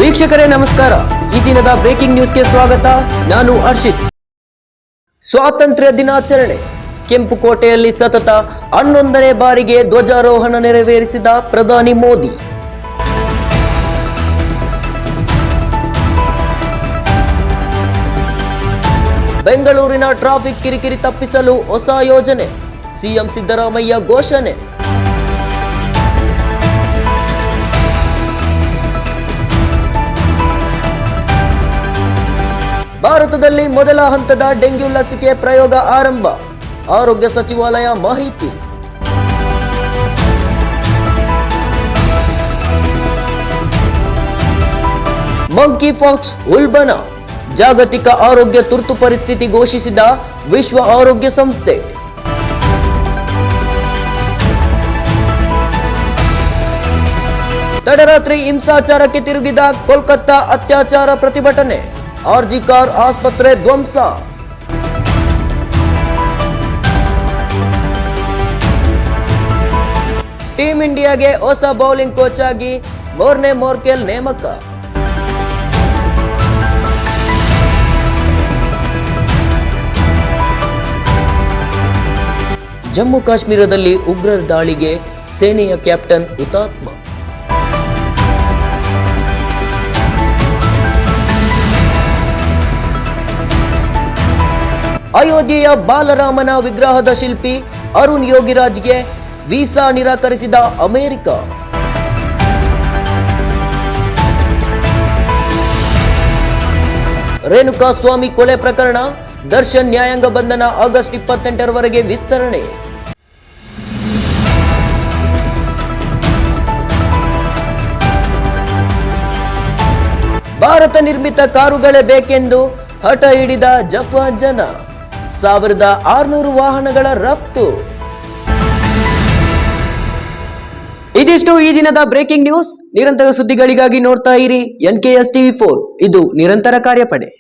ವೀಕ್ಷಕರೇ ನಮಸ್ಕಾರ. ಈ ದಿನದ ಬ್ರೇಕಿಂಗ್ ನ್ಯೂಸ್ಗೆ ಸ್ವಾಗತ. ನಾನು ಹರ್ಷಿತ್. ಸ್ವಾತಂತ್ರ್ಯ ದಿನಾಚರಣೆ. ಕೆಂಪುಕೋಟೆಯಲ್ಲಿ ಸತತ 11ನೇ ಬಾರಿಗೆ ಧ್ವಜಾರೋಹಣ ನೆರವೇರಿಸಿದ ಪ್ರಧಾನಿ ಮೋದಿ. ಬೆಂಗಳೂರಿನ ಟ್ರಾಫಿಕ್ ಕಿರಿಕಿರಿ ತಪ್ಪಿಸಲು ಹೊಸ ಯೋಜನೆ. ಸಿಎಂ ಸಿದ್ದರಾಮಯ್ಯ ಘೋಷಣೆ. ಭಾರತದಲ್ಲಿ ಮೊದಲ ಹಂತದ ಡೆಂಗ್ಯೂ ಲಸಿಕೆ ಪ್ರಯೋಗ ಆರಂಭ. ಆರೋಗ್ಯ ಸಚಿವಾಲಯ ಮಾಹಿತಿ. ಮಂಕಿ ಪಾಕ್ಸ್ ಉಲ್ಬಣ. ಜಾಗತಿಕ ಆರೋಗ್ಯ ತುರ್ತು ಪರಿಸ್ಥಿತಿ ಘೋಷಿಸಿದ ವಿಶ್ವ ಆರೋಗ್ಯ ಸಂಸ್ಥೆ. ತಡರಾತ್ರಿ ಹಿಂಸಾಚಾರಕ್ಕೆ ತಿರುಗಿದ ಕೋಲ್ಕತ್ತಾ ಅತ್ಯಾಚಾರ ಪ್ರತಿಭಟನೆ. ಆರ್ಜಿ ಕಾರ್ ಆಸ್ಪತ್ರೆ ಧ್ವಂಸ. ಟೀಂ ಇಂಡಿಯಾಗೆ ಹೊಸ ಬೌಲಿಂಗ್ ಕೋಚ್ ಆಗಿ ಮೋರ್ನೆ ಮೋರ್ಕೆಲ್ ನೇಮಕ. ಜಮ್ಮು ಕಾಶ್ಮೀರದಲ್ಲಿ ಉಗ್ರರ ದಾಳಿಗೆ ಸೇನೆಯ ಕ್ಯಾಪ್ಟನ್ ಹುತಾತ್ಮ. ಅಯೋಧ್ಯೆಯ ಬಾಲರಾಮನ ವಿಗ್ರಹದ ಶಿಲ್ಪಿ ಅರುಣ್ ಯೋಗಿರಾಜ್ಗೆ ವೀಸಾ ನಿರಾಕರಿಸಿದ ಅಮೆರಿಕ. ರೇಣುಕಾ ಸ್ವಾಮಿ ಕೊಲೆ ಪ್ರಕರಣ. ದರ್ಶನ್ ನ್ಯಾಯಾಂಗ ಬಂಧನ ಆಗಸ್ಟ್ 28ರವರೆಗೆ ವಿಸ್ತರಣೆ. ಭಾರತ ನಿರ್ಮಿತ ಕಾರುಗಳೇ ಬೇಕೆಂದು ಹಠ ಹಿಡಿದ ಜಪಾನ್ ಜನ. 1600 ವಾಹನಗಳ ರಫ್ತು. ಇದಿಷ್ಟು ಈ ದಿನದ ಬ್ರೇಕಿಂಗ್ ನ್ಯೂಸ್. ನಿರಂತರ ಸುದ್ದಿಗಳಿಗಾಗಿ ನೋಡ್ತಾ ಇರಿ NKS TV4. ಇದು ನಿರಂತರ ಕಾರ್ಯಪಡೆ.